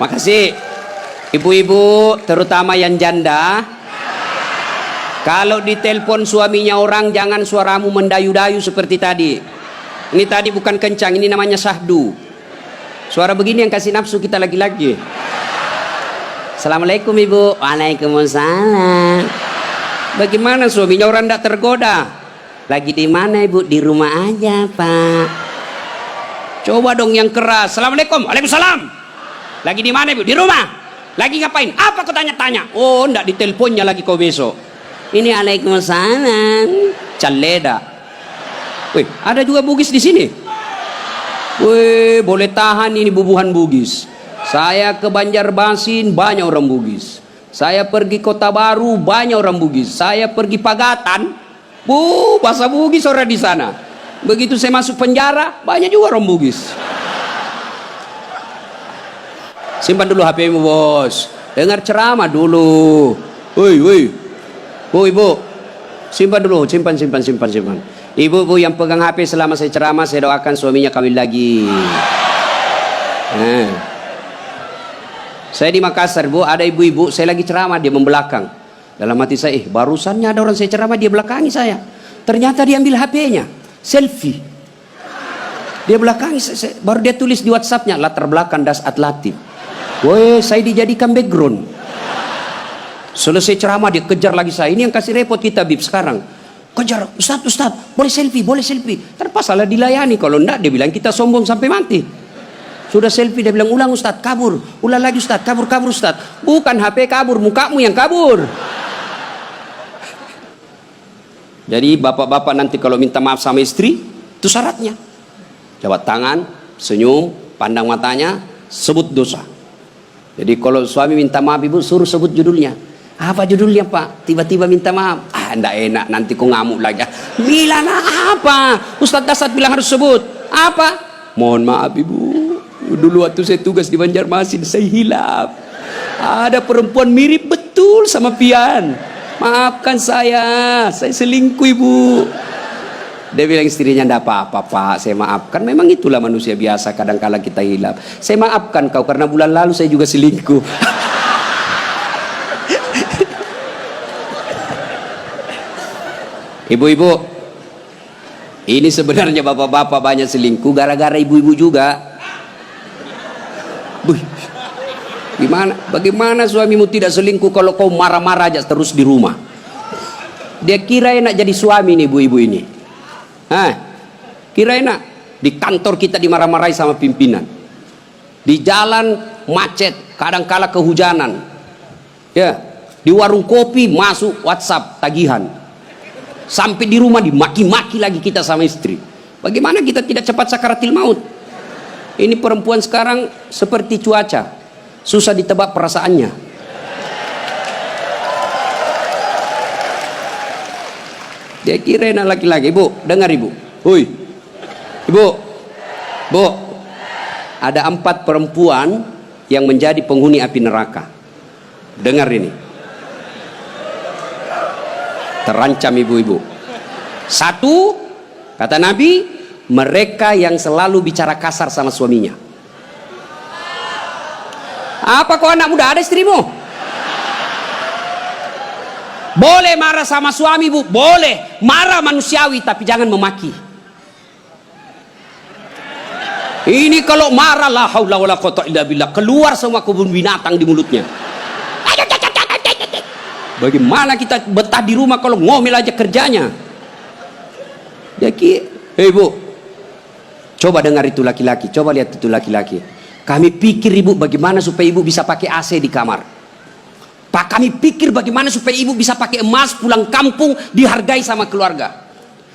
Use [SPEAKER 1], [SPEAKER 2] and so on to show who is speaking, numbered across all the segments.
[SPEAKER 1] Makasih. Ibu-ibu, terutama yang janda, kalau ditelepon suaminya orang, jangan suaramu mendayu-dayu seperti tadi. Ini tadi bukan kencang, ini namanya syahdu. Suara begini yang kasih nafsu kita lagi-lagi. Assalamualaikum ibu. Waalaikumsalam. Bagaimana suaminya orang tidak tergoda? Lagi di mana ibu? Di rumah aja pak. Coba dong yang keras. Assalamualaikum. Waalaikumsalam. Lagi di mana ibu? Di rumah. Lagi ngapain? Apa kau tanya-tanya? Oh enggak, diteleponnya lagi kau besok. Ini waalaikumsalam. Caleda. Wih, ada juga Bugis di sini. Wih, boleh tahan ini bubuhan Bugis. Saya ke Banjarmasin banyak orang Bugis. Saya pergi Kota Baru banyak orang Bugis. Saya pergi Pagatan, bahasa Bugis orang di sana. Begitu saya masuk penjara banyak juga orang Bugis. Simpan dulu HP-mu bos. Dengar ceramah dulu. Woi. Bu ibu, simpan dulu, simpan. Ibu yang pegang HP selama saya ceramah, saya doakan suaminya kawin lagi. Saya di Makassar bu, ada ibu-ibu, saya lagi ceramah, dia membelakang. Dalam hati saya, barusannya ada orang saya ceramah, dia belakangi saya. Ternyata dia ambil HP-nya, selfie. Dia belakangi, baru dia tulis di WhatsApp-nya, latar belakang das atlatif. Woi, saya dijadikan background. Selesai ceramah dia kejar lagi saya. Ini yang kasih repot kita bib sekarang. Kejar, Ustaz, boleh selfie. Terpasalah dilayani. Kalau enggak dia bilang kita sombong sampai mati. Sudah selfie dia bilang ulang Ustaz, kabur. Ulang lagi Ustaz, kabur Ustaz. Bukan HP kabur, mukamu yang kabur. Jadi bapak-bapak nanti kalau minta maaf sama istri, itu syaratnya. Jabat tangan, senyum, pandang matanya, sebut dosa. Jadi kalau suami minta maaf ibu, suruh sebut judulnya. Apa judulnya pak? Tiba-tiba minta maaf. Enggak enak, nanti kau ngamuk lagi. Bilang apa? Ustaz Dasat bilang harus sebut. Apa? Mohon maaf ibu. Dulu waktu saya tugas di Banjarmasin, saya hilaf. Ada perempuan mirip betul sama Pian. Maafkan saya selingkuh ibu. Dia bilang istrinya, enggak apa-apa pak, saya maafkan. Memang itulah manusia biasa, kadang-kala kita hilaf. Saya maafkan kau karena bulan lalu saya juga selingkuh. Ibu-ibu, ini sebenarnya bapak-bapak banyak selingkuh gara-gara ibu-ibu juga. Bagaimana suamimu tidak selingkuh kalau kau marah-marah aja terus di rumah? Dia kira enak jadi suami nih ibu-ibu ini. Kira enak. Di kantor kita dimarah-marahi sama pimpinan. Di jalan macet, kadang-kala kehujanan. Ya, di warung kopi masuk WhatsApp tagihan. Sampai di rumah dimaki-maki lagi kita sama istri. Bagaimana kita tidak cepat sakaratil maut? Ini perempuan sekarang seperti cuaca, susah ditebak perasaannya. Dia kira enak laki-laki. Ibu, dengar ibu. Hui, ibu, bu, ada 4 perempuan yang menjadi penghuni api neraka. Dengar ini. Terancam ibu-ibu. 1, kata Nabi, mereka yang selalu bicara kasar sama suaminya. Apa kau anak muda, ada istrimu? Boleh marah sama suami bu, boleh marah manusiawi, tapi jangan memaki. Ini kalau marah la haula wala quwwata illa billah, keluar semua kebun binatang di mulutnya. Bagaimana kita betah di rumah kalau ngomel aja kerjanya? Jadi, hei bu, coba dengar itu laki-laki, coba lihat itu laki-laki. Kami pikir ibu bagaimana supaya ibu bisa pakai AC di kamar. Pak, kami pikir bagaimana supaya ibu bisa pakai emas pulang kampung dihargai sama keluarga.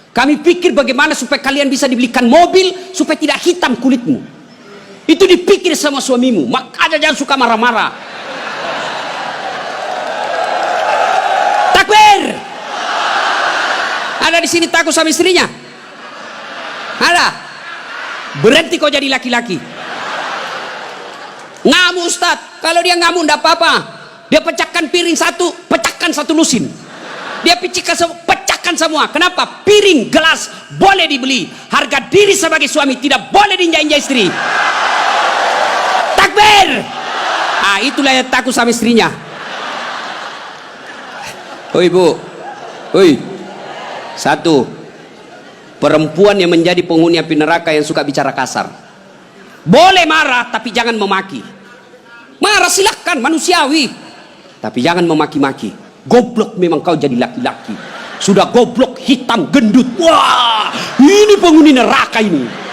[SPEAKER 1] Kami pikir bagaimana supaya kalian bisa dibelikan mobil supaya tidak hitam kulitmu. Itu dipikir sama suamimu, makanya jangan suka marah-marah. Ada di sini takut sama istrinya? Ada? Berhenti kau jadi laki-laki. Ngamuk Ustaz. Kalau dia ngamuk enggak apa-apa. Dia pecahkan piring satu, pecahkan satu lusin. Dia pecahkan semua. Kenapa? Piring, gelas boleh dibeli. Harga diri sebagai suami tidak boleh diinjak-injak istri. Takbir. Ah, itulah yang takut sama istrinya. Oi bu, oi. Satu, perempuan yang menjadi penghuni api neraka yang suka bicara kasar. Boleh marah, tapi jangan memaki. Marah silahkan, manusiawi. Tapi jangan memaki-maki. Goblok memang kau jadi laki-laki. Sudah goblok, hitam, gendut. Wah, ini penghuni neraka ini.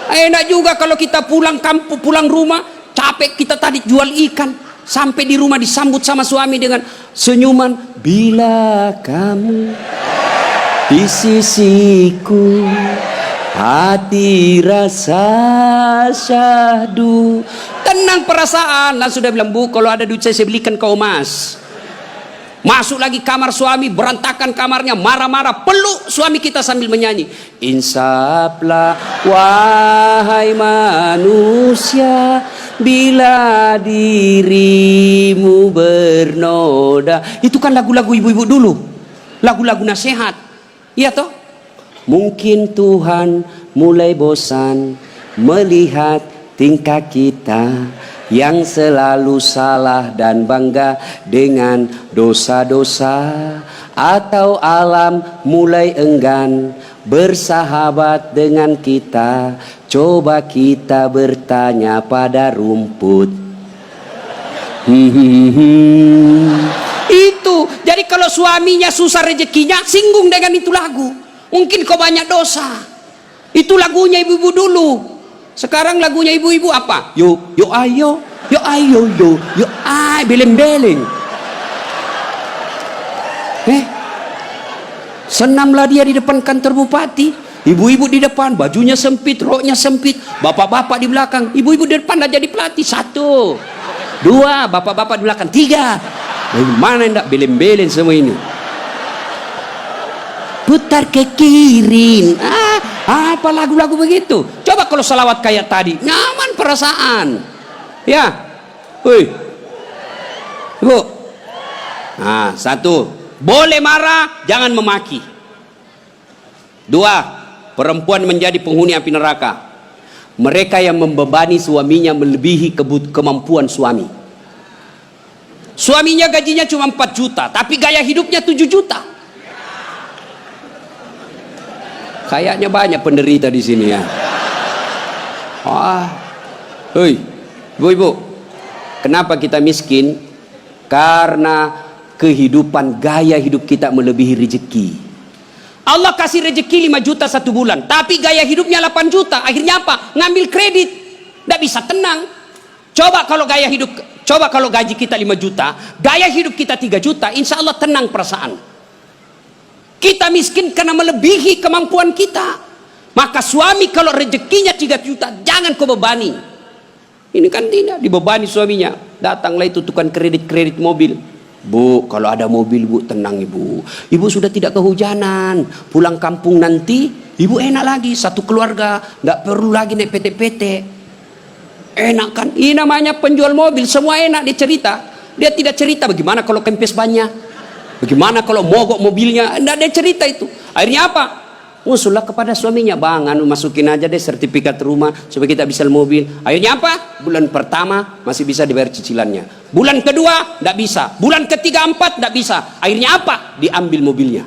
[SPEAKER 1] Enak juga kalau kita pulang kampung, pulang rumah, capek kita tadi jual ikan. Sampai di rumah disambut sama suami dengan senyuman. Bila kamu di sisiku, hati rasa syahdu. Tenang perasaan. Langsung sudah bilang, bu, kalau ada duit saya belikan kau emas. Masuk lagi kamar suami, berantakan kamarnya, marah-marah, peluk suami kita sambil menyanyi. Insaflah wahai manusia, bila dirimu bernoda. Itu kan lagu-lagu ibu-ibu dulu, lagu-lagu nasihat, iya toh? Mungkin Tuhan mulai bosan melihat tingkah kita yang selalu salah dan bangga dengan dosa-dosa, atau alam mulai enggan bersahabat dengan kita. Coba kita bertanya pada rumput. Itu jadi kalau suaminya susah rezekinya, singgung dengan itu lagu. Mungkin kau banyak dosa. Itu lagunya ibu-ibu dulu. Sekarang lagunya ibu-ibu apa? Yo ayo, yo ayo, yo ay, beleng-beleng. Senamlah dia di depan kantor bupati. Ibu-ibu di depan, bajunya sempit, roknya sempit. Bapak-bapak di belakang. Ibu-ibu di depan dah jadi pelatih. 1, 2, bapak-bapak di belakang. 3. Bagaimana enggak beleng-beleng semua ini? Putar ke kiri. Apa lagu-lagu begitu? Coba kalau salawat kayak tadi, nyaman perasaan. Ya, woi, bu. Nah, 1, boleh marah, jangan memaki. 2, perempuan menjadi penghuni api neraka. Mereka yang membebani suaminya melebihi kemampuan suami. Suaminya gajinya cuma 4 juta, tapi gaya hidupnya 7 juta. Kayaknya banyak penderita di sini ya. Hei, ibu-ibu, kenapa kita miskin? Karena kehidupan, gaya hidup kita melebihi rezeki. Allah kasih rezeki 5 juta 1 bulan, tapi gaya hidupnya 8 juta. Akhirnya apa? Ngambil kredit, tidak bisa tenang. Coba kalau gaji kita 5 juta, gaya hidup kita 3 juta, insya Allah tenang perasaan. Kita miskin karena melebihi kemampuan kita. Maka suami kalau rezekinya 3 juta, jangan kau bebani. Ini kan tidak dibebani suaminya. Datanglah itu tukang kredit mobil. Bu, kalau ada mobil bu, tenang ibu. Ibu sudah tidak kehujanan. Pulang kampung nanti, ibu enak lagi. Satu keluarga, nggak perlu lagi naik PT-PT. Enak kan? Ini namanya penjual mobil, semua enak dia cerita. Dia tidak cerita bagaimana kalau kempes banyak. Bagaimana kalau mogok mobilnya? Tidak ada cerita itu. Akhirnya apa? Usullah kepada suaminya, bang, masukin aja deh sertifikat rumah supaya kita bisa mobil. Akhirnya apa? Bulan pertama masih bisa dibayar cicilannya. Bulan kedua tidak bisa. Bulan ketiga, 4 tidak bisa. Akhirnya apa? Diambil mobilnya.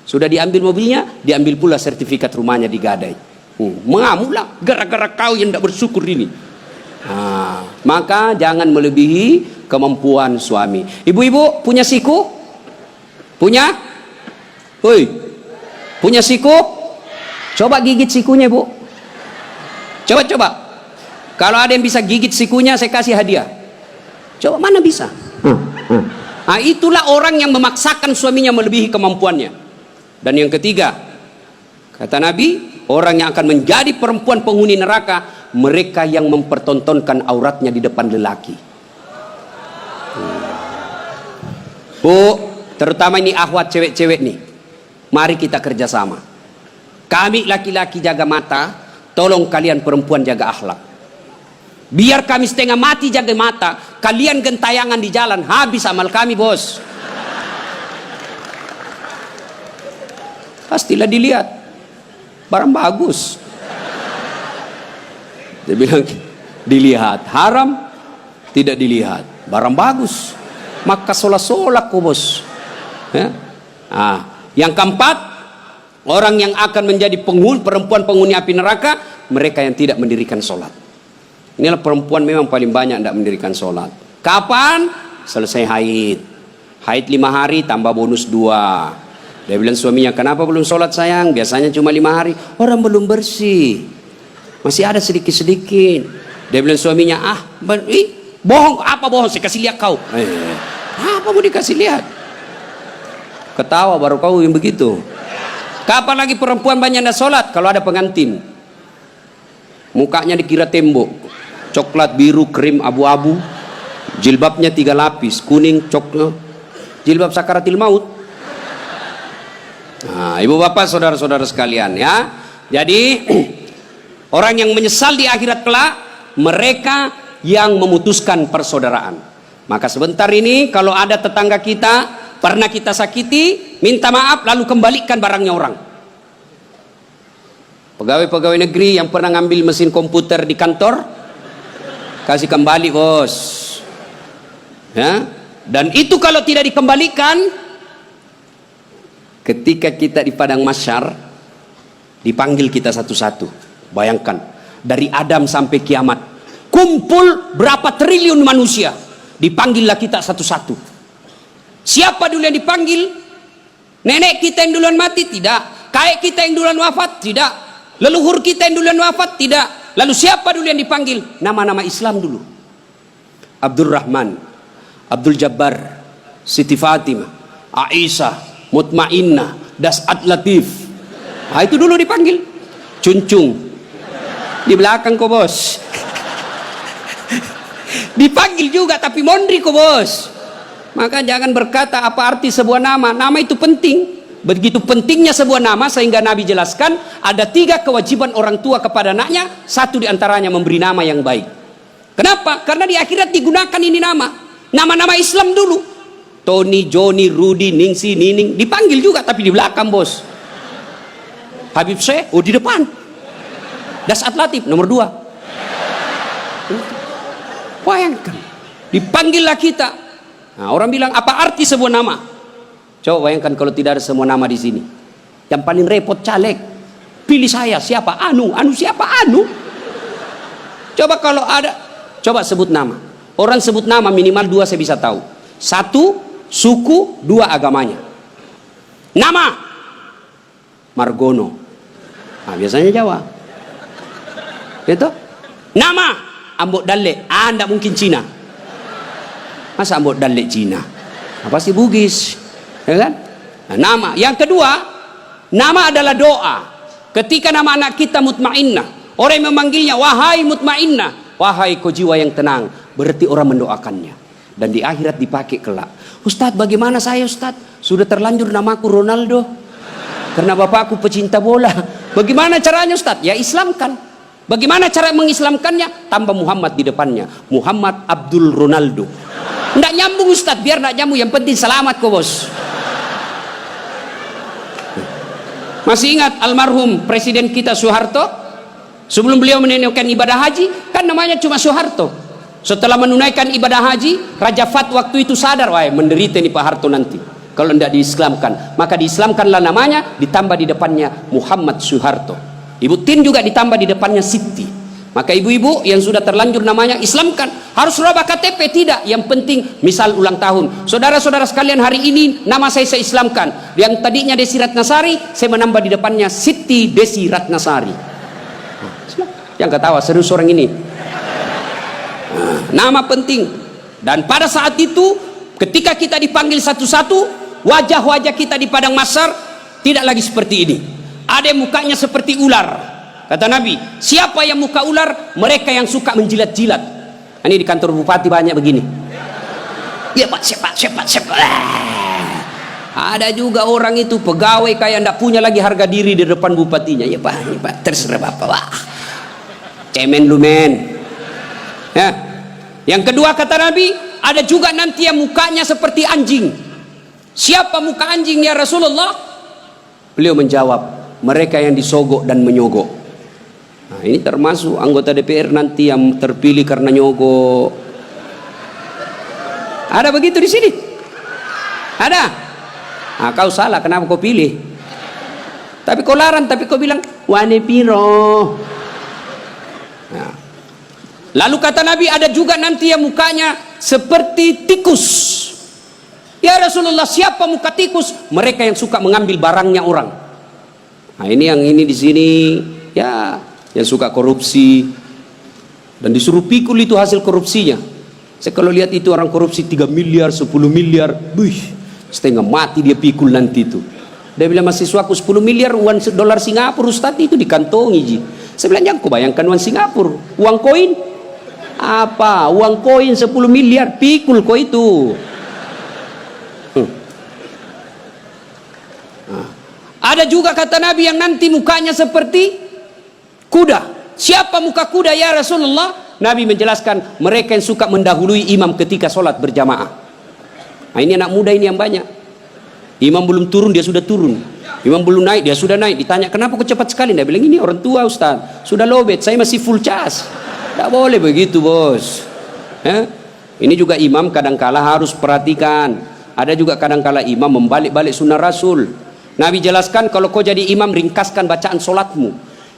[SPEAKER 1] Sudah diambil mobilnya, diambil pula sertifikat rumahnya digadai. Mengamulah gara-gara kau yang tidak bersyukur ini. Maka jangan melebihi kemampuan suami. Ibu-ibu punya siku? Punya? Woi, punya siku? Coba gigit sikunya bu. Coba. Kalau ada yang bisa gigit sikunya, saya kasih hadiah. Coba, mana bisa? Nah, itulah orang yang memaksakan suaminya melebihi kemampuannya. Dan yang ketiga, kata Nabi, orang yang akan menjadi perempuan penghuni neraka, mereka yang mempertontonkan auratnya di depan lelaki. Bu, terutama ini akhwat cewek-cewek nih, mari kita kerjasama. Kami laki-laki jaga mata, tolong kalian perempuan jaga akhlak. Biar kami setengah mati jaga mata, kalian gentayangan di jalan, habis amal kami bos. Pastilah dilihat barang bagus. Dia bilang, dilihat, haram tidak dilihat, barang bagus maka solak-solak kok bos ya. Yang keempat, orang yang akan menjadi perempuan penghuni api neraka, mereka yang tidak mendirikan sholat. Inilah perempuan memang paling banyak tidak mendirikan sholat. Kapan? Selesai haid 5 hari tambah bonus 2. Dia bilang suaminya, kenapa belum sholat sayang? Biasanya cuma 5 hari. Orang belum bersih, masih ada sedikit-sedikit. Dia bilang suaminya, bohong. Apa bohong? Saya kasih lihat kau. Apa mau dikasih lihat? Ketawa baru kau yang begitu. Kapan lagi perempuan banyak yang sholat? Kalau ada pengantin, mukanya dikira tembok, coklat, biru, krim, abu-abu, jilbabnya 3 lapis, kuning, coklat, jilbab sakaratil maut. Ibu bapak saudara-saudara sekalian ya. Jadi orang yang menyesal di akhirat kelak, mereka yang memutuskan persaudaraan. Maka sebentar ini kalau ada tetangga kita pernah kita sakiti, minta maaf lalu kembalikan barangnya orang. Pegawai-pegawai negeri yang pernah ngambil mesin komputer di kantor, kasih kembali bos ya. Dan itu kalau tidak dikembalikan, ketika kita di padang mahsyar dipanggil kita satu-satu. Bayangkan dari Adam sampai kiamat, kumpul berapa triliun manusia, dipanggillah kita satu-satu. Siapa dulu yang dipanggil? Nenek kita yang duluan mati? Tidak. Kakek kita yang duluan wafat? Tidak. Leluhur kita yang duluan wafat? Tidak. Lalu siapa dulu yang dipanggil? Nama-nama Islam dulu. Abdurrahman, Abdul Jabbar, Siti Fatimah, Aisyah, Mutmainnah, Das'at Latif. Itu dulu dipanggil. Cuncung di belakang kok bos. Dipanggil juga tapi mondri kok bos. Maka jangan berkata apa arti sebuah nama. Nama itu penting. Begitu pentingnya sebuah nama sehingga Nabi jelaskan ada 3 kewajiban orang tua kepada anaknya. 1 diantaranya memberi nama yang baik. Kenapa? Karena di akhirat digunakan ini nama. Nama-nama Islam dulu. Tony, Joni, Rudy, Ningsi, Nining. Dipanggil juga tapi di belakang bos. Habib Syekh, di depan. Das'at Latif nomor 2. Bayangkan, dipanggillah kita. Orang bilang apa arti sebuah nama? Coba bayangkan kalau tidak ada semua nama di sini. Yang paling repot caleg. Pilih saya, siapa? Anu siapa? Anu. Coba kalau ada, coba sebut nama. Orang sebut nama minimal 2 saya bisa tahu. 1 suku, 2 agamanya. Nama Margono. Biasanya Jawa. Gitu? Nama Ambok Dalle. Anda mungkin Cina. Masa Ambok Dalle Cina? Pasti Bugis. Ya kan? Nama. Yang kedua, nama adalah doa. Ketika nama anak kita Mutmainnah, orang yang memanggilnya wahai Mutmainnah, wahai kau jiwa yang tenang, berarti orang mendoakannya. Dan di akhirat dipakai kelak. Ustadz, bagaimana saya Ustadz? Sudah terlanjur namaku Ronaldo karena bapakku pecinta bola. Bagaimana caranya Ustadz? Ya Islamkan. Bagaimana cara mengislamkannya? Tambah Muhammad di depannya. Muhammad Abdul Ronaldo. Nggak nyambung Ustadz, biar nggak nyambung. Yang penting selamat kok bos. Masih ingat almarhum Presiden kita Soeharto? Sebelum beliau menunaikan ibadah haji, kan namanya cuma Soeharto. Setelah menunaikan ibadah haji, Raja Fat waktu itu sadar, wah menderita nih Pak Harto nanti kalau tidak diislamkan. Maka diislamkanlah namanya, ditambah di depannya Muhammad Soeharto. Ibu Tin juga ditambah di depannya Siti. Maka ibu-ibu yang sudah terlanjur namanya islamkan. Harus rubah KTP? Tidak. Yang penting misal ulang tahun. Saudara-saudara sekalian, hari ini nama saya islamkan. Yang tadinya Desi Ratnasari, saya menambah di depannya Siti Desi Ratnasari. Yang ketawa serius orang ini. Nama penting. Dan pada saat itu ketika kita dipanggil satu-satu, wajah-wajah kita di padang mahsyar tidak lagi seperti ini. Ada yang mukanya seperti ular. Kata Nabi, siapa yang muka ular? Mereka yang suka menjilat-jilat. Ini di kantor bupati banyak begini. Ya Pak, siapa. Ada juga orang itu pegawai kayak ndak punya lagi harga diri di depan bupatinya. Ya Pak, terserah Bapak. Wah. Cemen lu men. Ya. Yang kedua kata Nabi, ada juga nanti yang mukanya seperti anjing. Siapa muka anjing ya Rasulullah? Beliau menjawab, mereka yang disogok dan menyogok. Nah, ini termasuk anggota DPR nanti yang terpilih karena nyogok. Ada begitu di sini? Ada? Nah, kau salah, kenapa kau pilih? Tapi kau larang, tapi kau bilang wane piro. Nah. Lalu kata Nabi, ada juga nanti yang mukanya seperti tikus. Ya Rasulullah, siapa muka tikus? Mereka yang suka mengambil barangnya orang. Nah, ini yang ini di sini ya, yang suka korupsi dan disuruh pikul itu hasil korupsinya. Saya kalau lihat itu orang korupsi 3 miliar, 10 miliar, setengah mati dia pikul nanti itu. Dia bilang, mahasiswaku 10 miliar uang dolar Singapura Ustaz itu dikantongi ji. Saya bilang, jangan kau bayangkan uang Singapura, uang koin. Apa? Uang koin 10 miliar, pikul kau itu. Nah. Ada juga kata Nabi yang nanti mukanya seperti kuda. Siapa muka kuda ya Rasulullah? Nabi menjelaskan, mereka yang suka mendahului imam ketika sholat berjamaah. Nah, ini anak muda ini yang banyak. Imam belum turun dia sudah turun, imam belum naik dia sudah naik. Ditanya, kenapa kok cepat sekali? Dia bilang, ini orang tua Ustaz, sudah lowbat, saya masih full charge. Tidak boleh begitu bos. Ini juga imam kadangkala harus perhatikan. Ada juga kadangkala imam membalik-balik sunnah Rasul. Nabi jelaskan, kalau kau jadi imam ringkaskan bacaan sholatmu.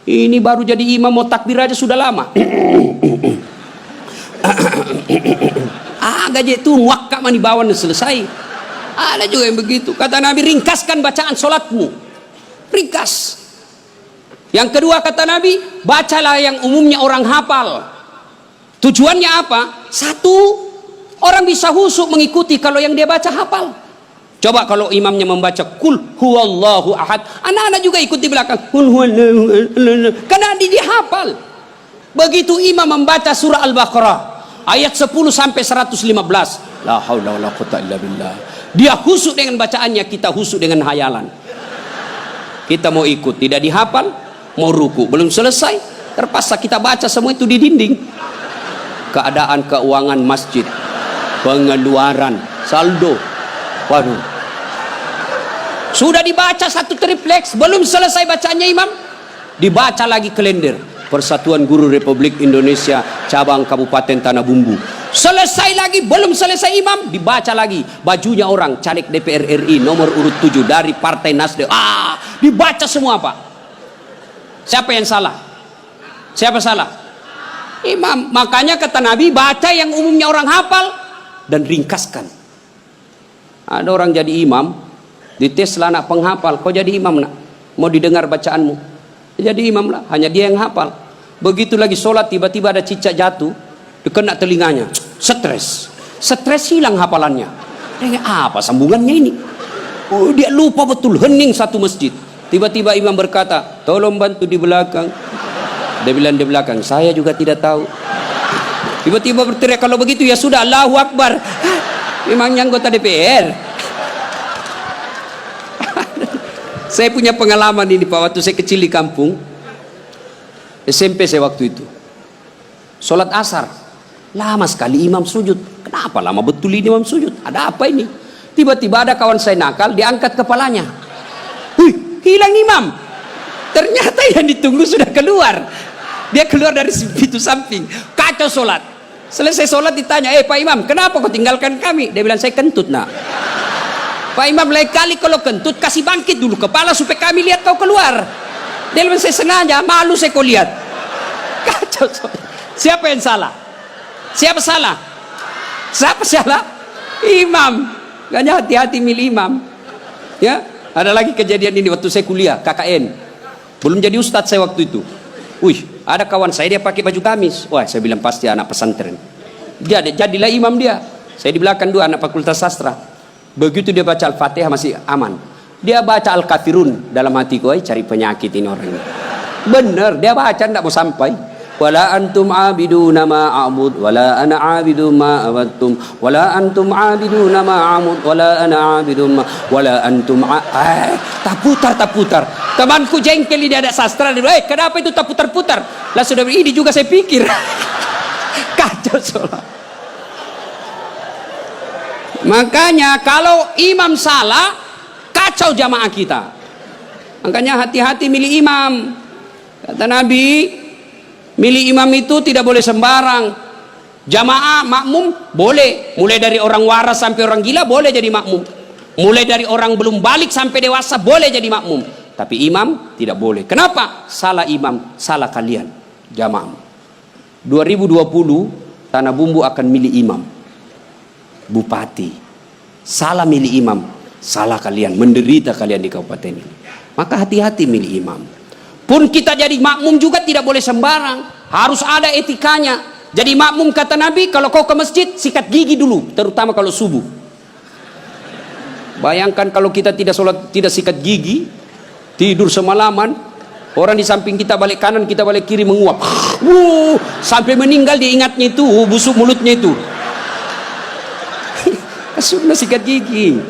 [SPEAKER 1] Ini baru jadi imam mau takbir aja sudah lama. Gaji itu muakkak mani bawan selesai. Ada juga yang begitu. Kata Nabi, ringkaskan bacaan sholatmu. Ringkas. Yang kedua kata Nabi, bacalah yang umumnya orang hafal. Tujuannya apa? Satu, orang bisa husuk mengikuti kalau yang dia baca hafal. Coba kalau imamnya membaca kul huwallahu ahad, anak-anak juga ikut di belakang kul huwallahu ahad, karena dia hafal. Begitu imam membaca surah Al-Baqarah ayat 10 sampai 115, la haula wala quwwata illa billah, dia husuk dengan bacaannya, kita husuk dengan hayalan. Kita mau ikut, tidak dihafal, mau ruku belum selesai, terpaksa kita baca semua itu di dinding. Keadaan keuangan masjid, pengeluaran, saldo, waduh, sudah dibaca satu tripleks, belum selesai bacanya imam, dibaca lagi kalender Persatuan Guru Republik Indonesia cabang Kabupaten Tanah Bumbu. Selesai lagi, belum selesai imam, dibaca lagi bajunya orang caleg DPR RI nomor urut 7 dari Partai Nasdem. Dibaca semua Pak. Siapa yang salah? Siapa salah? Imam. Makanya kata Nabi, baca yang umumnya orang hafal dan ringkaskan. Ada orang jadi imam, dites lah anak penghafal, kau jadi imam nak, mau didengar bacaanmu, jadi imam lah, hanya dia yang hafal. Begitu lagi sholat, tiba-tiba ada cicak jatuh, kena telinganya, stres hilang hafalannya. Apa sambungannya ini? Oh, dia lupa betul, hening satu masjid. Tiba-tiba imam berkata, tolong bantu di belakang. Dia bilang di belakang, saya juga tidak tahu. Tiba-tiba berteriak, kalau begitu ya sudah, Allahu Akbar. Memangnya anggota DPR. Saya punya pengalaman ini Pak, waktu saya kecil di kampung SMP saya waktu itu, sholat asar lama sekali imam sujud. Kenapa lama betul ini imam sujud? Ada apa ini? Tiba-tiba ada kawan saya nakal, diangkat kepalanya, hilang imam. Ternyata yang ditunggu sudah keluar. Dia keluar dari pintu samping, kacau sholat. Selesai sholat ditanya, Pak Imam, kenapa kau tinggalkan kami? Dia bilang, saya kentut nak. Pak Imam, lain kali kalau kentut kasih bangkit dulu kepala supaya kami lihat kau keluar. Dia bilang, saya sengaja, malu saya kau lihat. Kacau sholat. Siapa yang salah? Siapa salah? Siapa salah? Imam. Makanya hati-hati milih imam. Ya, ada lagi kejadian ini waktu saya kuliah KKN. Belum jadi ustadz saya waktu itu. Ada kawan saya, dia pakai baju gamis. Wah, saya bilang pasti anak pesantren. Jadilah imam dia. Saya di belakang dua anak fakultas sastra. Begitu dia baca Al-Fatihah masih aman. Dia baca Al-Kafirun, dalam hati gue cari penyakit ini orang ini. Bener, dia baca tidak mau sampai. Wala antum abiduna ma a'bud wala ana abidu ma abattum wala antum abiduna ma a'bud wala ana abidu ma wala antum tak putar. Temanku jengkel ini ada sastra, kenapa itu tak putar-putar? Lah sudah ini juga saya pikir. Kacau sholat. Makanya kalau imam salah, kacau jamaah kita. Makanya hati-hati milih imam. Kata Nabi, Milih imam itu tidak boleh sembarang. Jamaah makmum boleh, mulai dari orang waras sampai orang gila boleh jadi makmum, mulai dari orang belum balik sampai dewasa boleh jadi makmum, tapi imam tidak boleh. Kenapa? Salah imam, salah kalian jamaah. 2020 Tanah Bumbu akan milih imam bupati, salah milih imam, salah kalian, menderita kalian di kabupaten ini. Maka hati-hati milih imam. Pun kita jadi makmum juga tidak boleh sembarang, harus ada etikanya. Jadi makmum kata Nabi, kalau kau ke masjid sikat gigi dulu, terutama kalau subuh. Bayangkan kalau kita tidak sholat, tidak sikat gigi, tidur semalaman, orang di samping kita balik kanan, kita balik kiri menguap, sampai meninggal dia ingatnya itu, busuk mulutnya itu. Sunnah sikat gigi.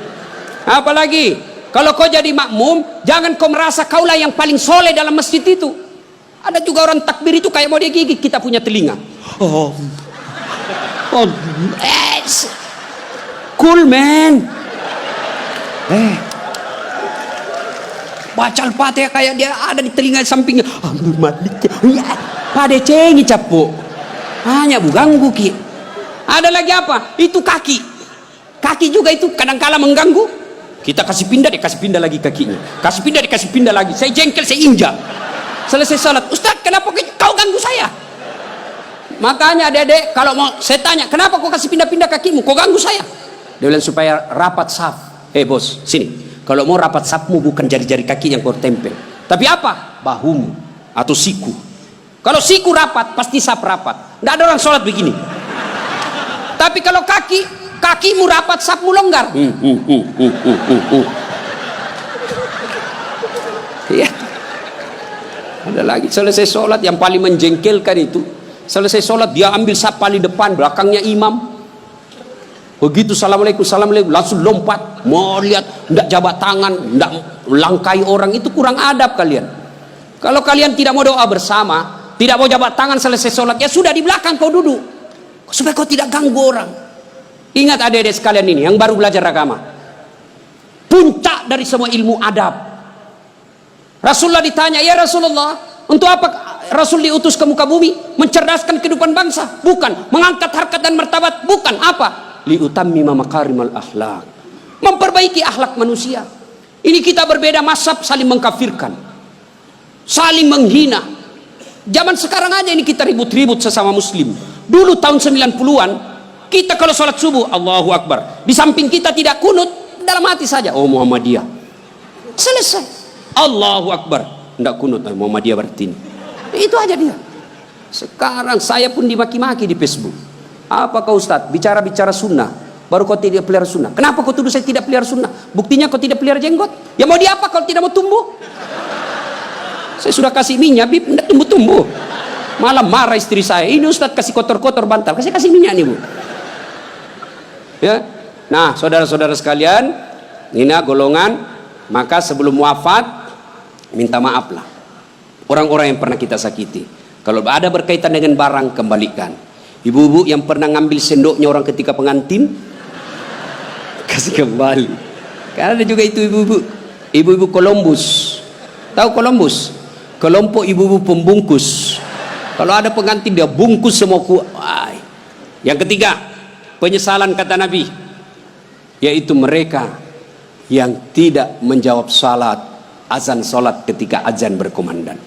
[SPEAKER 1] Apalagi kalau kau jadi makmum, jangan kau merasa kaulah yang paling soleh dalam masjid itu. Ada juga orang takbir itu kayak mau dia gigit kita punya telinga. Cool man. Baca Al-Fatihah kayak dia ada di telinga sampingnya. Pada cengi capuk. Hanya ganggu ki. Ada lagi apa? Itu kaki. Kaki juga itu kadang-kala mengganggu. Kita kasih pindah, dia kasih pindah lagi kakinya. Kasih pindah, dikasih pindah lagi. Saya jengkel, saya injak. Selesai salat, Ustaz kenapa kau ganggu saya? Makanya adik-adik kalau mau saya tanya, kenapa kau kasih pindah-pindah kakimu? Kau ganggu saya? Dia bilang supaya rapat saf. Bos, sini. Kalau mau rapat safmu bukan jari-jari kaki yang kau tempel, tapi apa? Bahumu atau siku. Kalau siku rapat pasti saf rapat. Nggak ada orang sholat begini. Tapi kalau kakimu rapat, safmu longgar. Iya. Ada lagi selesai sholat yang paling menjengkelkan itu, selesai sholat dia ambil saf paling depan, belakangnya imam. Begitu assalamualaikum langsung lompat, mau lihat, ndak jabat tangan, ndak langkai orang, itu kurang adab kalian. Kalau kalian tidak mau doa bersama, tidak mau jabat tangan selesai sholat, ya sudah di belakang kau duduk, supaya kau tidak ganggu orang. Ingat adik-adik sekalian ini yang baru belajar agama, puncak dari semua ilmu adab. Rasulullah ditanya, ya Rasulullah, untuk apa Rasul diutus ke muka bumi? Mencerdaskan kehidupan bangsa? Bukan. Mengangkat harkat dan martabat? Bukan. Apa? Liutammima makarimal akhlak. Memperbaiki akhlak manusia. Ini kita berbeda mazhab, saling mengkafirkan, saling menghina. Zaman sekarang aja ini kita ribut-ribut sesama muslim. Dulu tahun 90-an, kita kalau sholat subuh, Allahu Akbar, di samping kita tidak kunut, dalam hati saja, oh Muhammadiyah. Selesai. Allahu Akbar, tidak kunut, Muhammadiyah berarti ini. Itu aja dia. Sekarang saya pun dimaki-maki di Facebook. Apa kau Ustaz bicara-bicara sunnah, baru kau tidak pelihara sunnah? Kenapa kau tuduh saya tidak pelihara sunnah? Buktinya kau tidak pelihara jenggot. Ya mau diapa kalau tidak mau tumbuh? Saya sudah kasih minyak, Bib, tidak tumbuh-tumbuh. Malah marah istri saya, ini Ustaz kasih kotor-kotor bantal, kasih minyak nih Bu. Ya. Nah saudara-saudara sekalian, ini golongan, maka sebelum wafat minta maaflah orang-orang yang pernah kita sakiti. Kalau ada berkaitan dengan barang, kembalikan. Ibu-ibu yang pernah ngambil sendoknya orang ketika pengantin, kasih kembali. Karena ada juga itu ibu-ibu Columbus. Tahu Columbus? Kelompok ibu-ibu pembungkus. Kalau ada pengantin dia bungkus semua kuai. Yang ketiga, penyesalan kata Nabi, yaitu mereka yang tidak menjawab salat, azan salat ketika azan berkumandang.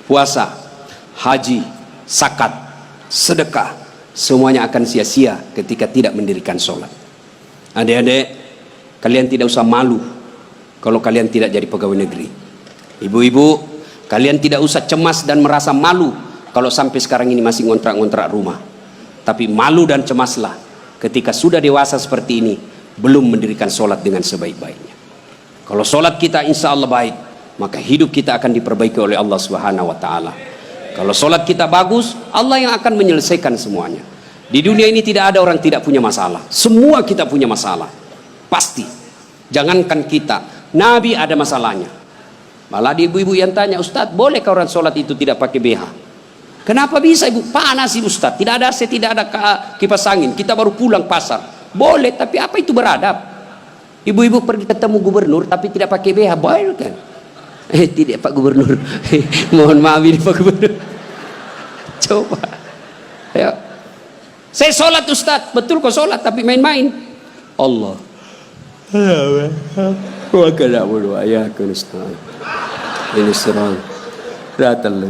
[SPEAKER 1] Puasa, haji, zakat, sedekah, semuanya akan sia-sia ketika tidak mendirikan sholat. Adik-adik, kalian tidak usah malu kalau kalian tidak jadi pegawai negeri. Ibu-ibu, kalian tidak usah cemas dan merasa malu kalau sampai sekarang ini masih ngontrak-ngontrak rumah. Tapi malu dan cemaslah ketika sudah dewasa seperti ini belum mendirikan sholat dengan sebaik-baiknya. Kalau sholat kita insya Allah baik, maka hidup kita akan diperbaiki oleh Allah Subhanahu wa Ta'ala. Kalau sholat kita bagus, Allah yang akan menyelesaikan semuanya. Di dunia ini tidak ada orang tidak punya masalah. Semua kita punya masalah, pasti. Jangankan kita, Nabi ada masalahnya. Malah di ibu-ibu yang tanya, Ustadz bolehkah orang sholat itu tidak pakai BH? Kenapa bisa ibu? Panas sih Ustadz, tidak ada AC, tidak ada kipas angin, kita baru pulang pasar. Boleh, tapi apa itu beradab? Ibu-ibu pergi ketemu gubernur tapi tidak pakai BH, boleh kan? Tidak Pak Gubernur. Mohon maaf ini Pak Gubernur. Coba. Ya. Saya sholat Ustaz, betul kok sholat, tapi main-main. Allah. Wa kana wa ya kunustan. Ini serang. Datang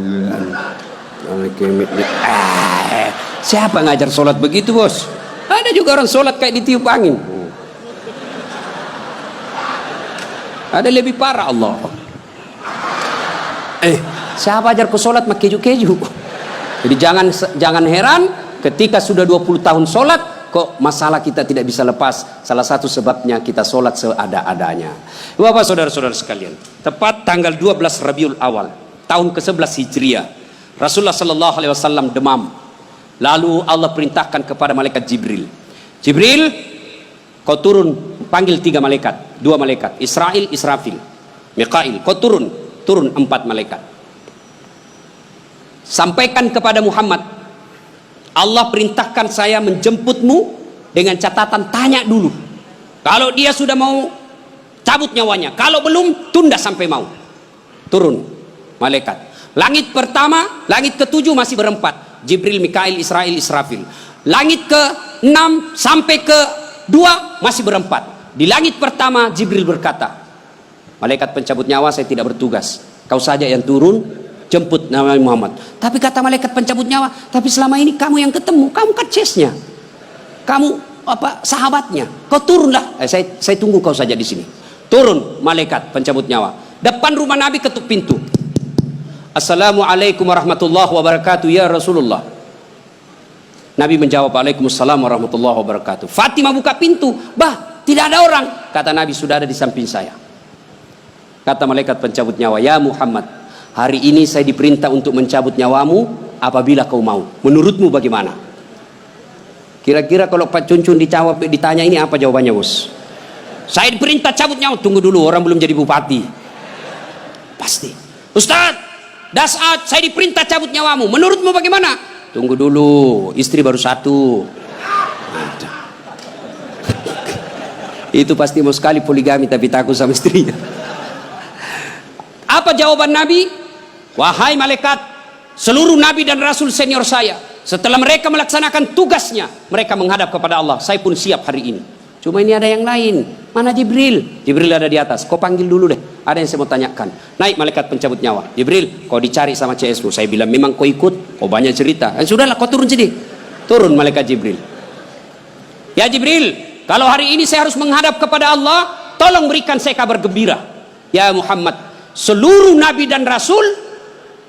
[SPEAKER 1] siapa ngajar sholat begitu, bos? Ada juga orang sholat kayak ditiup angin. Ada lebih parah Allah. Siapa ajar ku sholat mak keju-keju? Jadi jangan heran ketika sudah 20 tahun sholat kok masalah kita tidak bisa lepas. Salah satu sebabnya kita sholat seada-adanya. Bapak saudara-saudara sekalian, tepat tanggal 12 Rabiul Awal tahun ke-11 Hijriah, Rasulullah sallallahu alaihi wasallam demam. Lalu Allah perintahkan kepada malaikat Jibril, Jibril, kau turun, panggil 3 malaikat, 2 malaikat, Israil, Israfil, Mikail. Kau turun 4 malaikat. Sampaikan kepada Muhammad, Allah perintahkan saya menjemputmu dengan catatan tanya dulu. Kalau dia sudah mau cabut nyawanya, kalau belum tunda sampai mau. Turun malaikat. Langit pertama, langit ke-7 masih berempat. Jibril, Mikail, Israil, Israfil. Langit ke-6 sampai ke-2 masih berempat. Di langit pertama Jibril berkata, malaikat pencabut nyawa, saya tidak bertugas. Kau saja yang turun, jemput Nabi Muhammad. Tapi kata malaikat pencabut nyawa, tapi selama ini kamu yang ketemu, kamu kan chesnya, kamu sahabatnya. Kau turunlah. Saya tunggu kau saja di sini. Turun malaikat pencabut nyawa. Depan rumah Nabi ketuk pintu. Assalamualaikum warahmatullahi wabarakatuh ya Rasulullah. Nabi menjawab, Waalaikumsalam warahmatullahi wabarakatuh. Fatimah buka pintu, bah tidak ada orang. Kata Nabi, sudah ada di samping saya. Kata malaikat pencabut nyawa, ya Muhammad, hari ini saya diperintah untuk mencabut nyawamu apabila kau mau. Menurutmu bagaimana? Kira-kira kalau Pak Cuncun ditanya ini apa jawabannya, bos? Saya diperintah cabut nyawa. Tunggu dulu, orang belum jadi bupati. Pasti. Ustaz, Dasat, saya diperintah cabut nyawamu. Menurutmu bagaimana? Tunggu dulu, istri baru 1. Itu pasti mau sekali poligami tapi takut sama istrinya. Apa jawaban Nabi? Wahai malaikat, seluruh nabi dan rasul senior saya, setelah mereka melaksanakan tugasnya, mereka menghadap kepada Allah. Saya pun siap hari ini. Cuma ini ada yang lain. Mana Jibril? Jibril ada di atas. Kau panggil dulu deh. Ada yang saya mau tanyakan. Naik malaikat pencabut nyawa. Jibril, kau dicari sama CS-mu. Saya bilang memang kau ikut. Kau banyak cerita. Sudahlah, kau turun sini. Turun malaikat Jibril. Ya Jibril, kalau hari ini saya harus menghadap kepada Allah, tolong berikan saya kabar gembira. Ya Muhammad, seluruh nabi dan rasul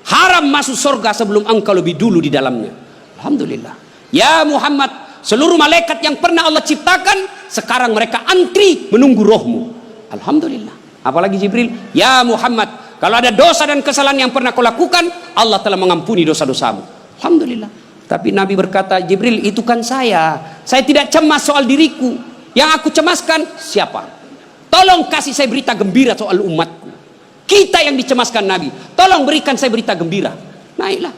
[SPEAKER 1] haram masuk surga sebelum engkau lebih dulu di dalamnya. Alhamdulillah. Ya Muhammad, seluruh malaikat yang pernah Allah ciptakan sekarang mereka antri menunggu rohmu. Alhamdulillah. Apalagi Jibril, ya Muhammad, kalau ada dosa dan kesalahan yang pernah kau lakukan, Allah telah mengampuni dosa-dosamu. Alhamdulillah. Tapi Nabi berkata, Jibril, itu kan saya tidak cemas soal diriku. Yang aku cemaskan siapa? Tolong kasih saya berita gembira soal umatku. Kita yang dicemaskan Nabi, tolong berikan saya berita gembira. Naiklah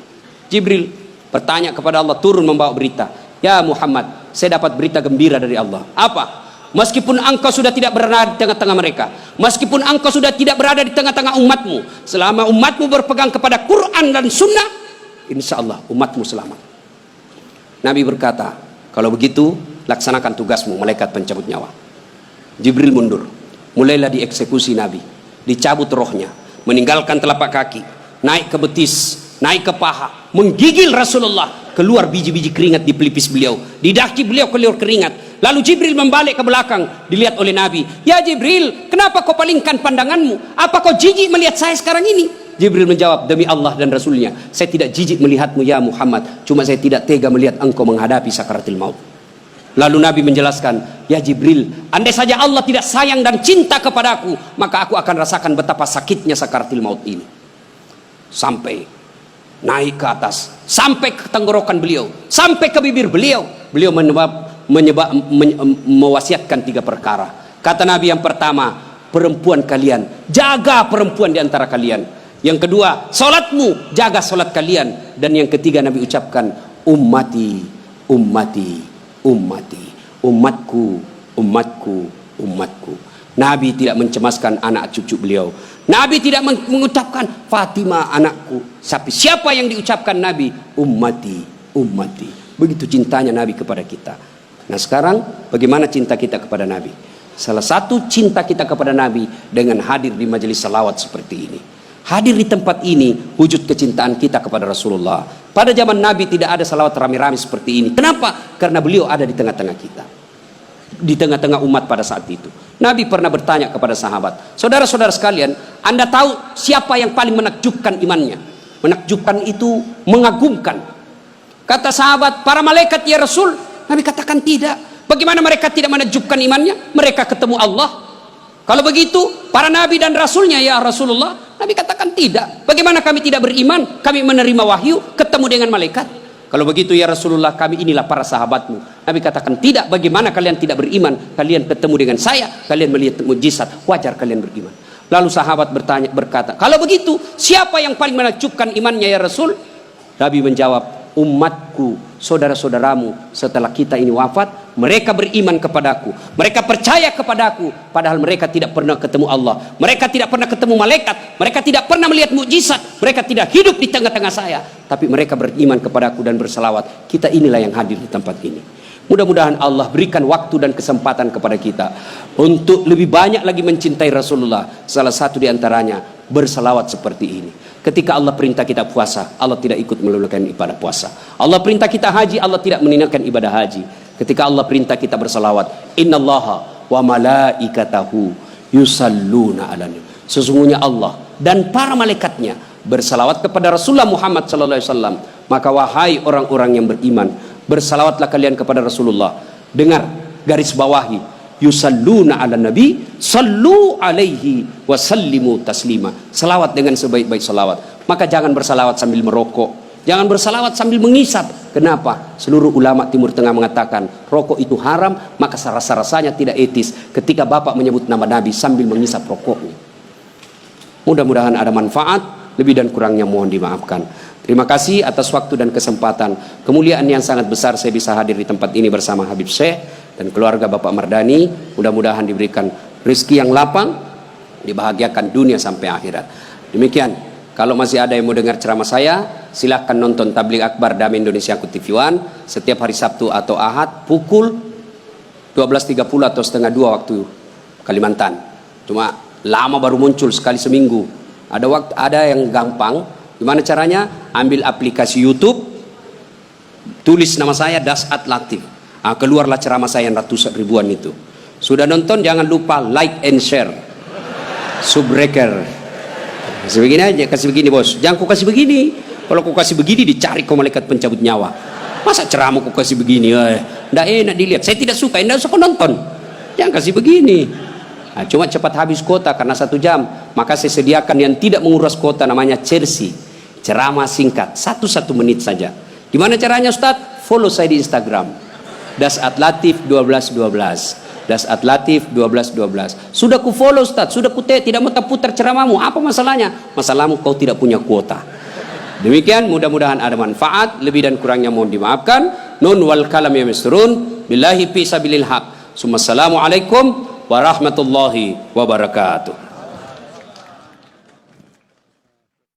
[SPEAKER 1] Jibril bertanya kepada Allah, turun membawa berita. Ya Muhammad, saya dapat berita gembira dari Allah. Apa? Meskipun engkau sudah tidak berada di tengah-tengah mereka, meskipun engkau sudah tidak berada di tengah-tengah umatmu, selama umatmu berpegang kepada Quran dan Sunnah, insya Allah umatmu selamat. Nabi berkata, kalau begitu laksanakan tugasmu malaikat pencabut nyawa. Jibril mundur, mulailah dieksekusi Nabi, dicabut rohnya, meninggalkan telapak kaki, naik ke betis, naik ke paha, menggigil Rasulullah, keluar biji-biji keringat di pelipis beliau, di daki beliau keluar keringat. Lalu Jibril membalik ke belakang, dilihat oleh Nabi. Ya Jibril, kenapa kau palingkan pandanganmu? Apa kau jijik melihat saya sekarang ini? Jibril menjawab, demi Allah dan Rasulnya, saya tidak jijik melihatmu ya Muhammad, cuma saya tidak tega melihat engkau menghadapi sakaratul maut. Lalu Nabi menjelaskan, ya Jibril, andai saja Allah tidak sayang dan cinta kepadaku, maka aku akan rasakan betapa sakitnya sakaratul maut ini. Sampai naik ke atas, sampai ke tenggorokan beliau, sampai ke bibir beliau. Beliau mewasiatkan 3 perkara. Kata Nabi, yang pertama, perempuan kalian, jaga perempuan di antara kalian. Yang kedua, salatmu, jaga salat kalian. Dan yang ketiga Nabi ucapkan, ummati, ummati, ummati, umatku, umatku, umatku. Nabi tidak mencemaskan anak cucu beliau. Nabi tidak mengucapkan Fatimah anakku. Tapi siapa yang diucapkan Nabi? Ummati, ummati. Begitu cintanya Nabi kepada kita. Nah sekarang bagaimana cinta kita kepada Nabi? Salah satu cinta kita kepada Nabi dengan hadir di majelis salawat seperti ini. Hadir di tempat ini wujud kecintaan kita kepada Rasulullah. Pada zaman Nabi tidak ada salawat rame-rame seperti ini. Kenapa? Karena beliau ada di tengah-tengah kita, di tengah-tengah umat pada saat itu. Nabi pernah bertanya kepada sahabat, saudara-saudara sekalian, Anda tahu siapa yang paling menakjubkan imannya? Menakjubkan itu mengagumkan. Kata sahabat, para malaikat ya Rasul. Nabi katakan tidak. Bagaimana mereka tidak menakjubkan imannya? Mereka ketemu Allah. Kalau begitu para nabi dan rasulnya ya Rasulullah. Nabi katakan tidak. Bagaimana kami tidak beriman? Kami menerima wahyu, ketemu dengan malaikat. Kalau begitu ya Rasulullah, kami inilah para sahabatmu. Nabi katakan tidak. Bagaimana kalian tidak beriman? Kalian ketemu dengan saya, kalian melihat mujizat, wajar kalian beriman. Lalu sahabat berkata, kalau begitu siapa yang paling menakjubkan imannya ya Rasul? Nabi menjawab, umatku, saudara-saudaramu setelah kita ini wafat, mereka beriman kepadaku, mereka percaya kepadaku, padahal mereka tidak pernah ketemu Allah, mereka tidak pernah ketemu malaikat, mereka tidak pernah melihat mukjizat, mereka tidak hidup di tengah-tengah saya, tapi mereka beriman kepadaku dan berselawat. Kita inilah yang hadir di tempat ini. Mudah-mudahan Allah berikan waktu dan kesempatan kepada kita untuk lebih banyak lagi mencintai Rasulullah. Salah satu di antaranya berselawat seperti ini. Ketika Allah perintah kita puasa, Allah tidak ikut melulukan ibadah puasa. Allah perintah kita haji, Allah tidak meninggalkan ibadah haji. Ketika Allah perintah kita berselawat, innallaha wa malaikatahu yusalluna 'alan nabi. Sesungguhnya Allah dan para malaikatnya berselawat kepada Rasulullah Muhammad sallallahu alaihi wasallam. Maka wahai orang-orang yang beriman, bersalawatlah kalian kepada Rasulullah. Dengar, garis bawahi, yusalluna 'alan nabi, sallu alaihi wa sallimu taslima. Selawat dengan sebaik-baik selawat. Maka jangan bersalawat sambil merokok, jangan bersalawat sambil mengisap. Kenapa? Seluruh ulama Timur Tengah mengatakan rokok itu haram, maka rasa-rasanya tidak etis ketika Bapak menyebut nama Nabi sambil mengisap rokoknya. Mudah-mudahan ada manfaat, lebih dan kurangnya mohon dimaafkan. Terima kasih atas waktu dan kesempatan. Kemuliaan yang sangat besar saya bisa hadir di tempat ini bersama Habib Syekh dan keluarga Bapak Mardani. Mudah-mudahan diberikan rezeki yang lapang, dibahagiakan dunia sampai akhirat. Demikian. Kalau masih ada yang mau dengar ceramah saya, silahkan nonton Tabligh Akbar Damai Indonesia TV One setiap hari Sabtu atau Ahad pukul 12.30 atau setengah 2 waktu Kalimantan. Cuma lama baru muncul sekali seminggu. Ada yang gampang. Gimana caranya? Ambil aplikasi YouTube, tulis nama saya Dasat Latif. Keluarlah ceramah saya yang ratusan ribuan itu. Sudah nonton jangan lupa like and share. Subbreaker. Kasih begini aja, kasih begini bos. Jangan kau kasih begini. Kalau kau kasih begini dicari kau malaikat pencabut nyawa. Masa ceramah kau kasih begini? Nggak enak dilihat. Saya tidak suka. Nggak usah kau nonton. Jangan kasih begini. Nah, cuma cepat habis kuota karena 1 jam. Maka saya sediakan yang tidak menguras kuota namanya Chelsea. Ceramah singkat 1 menit saja. Gimana caranya Ustadz? Follow saya di Instagram. Dasat Latif 1212. Dasat Latif 1212. Sudah ku follow Ustaz, sudah ku tidak mau putar ceramahmu. Apa masalahnya? Masalahmu kau tidak punya kuota. Demikian, mudah-mudahan ada manfaat. Lebih dan kurangnya mohon dimaafkan. Nun wal kalam ya misrun. Billahi fi sabilil haq. Assalamualaikum warahmatullahi wabarakatuh.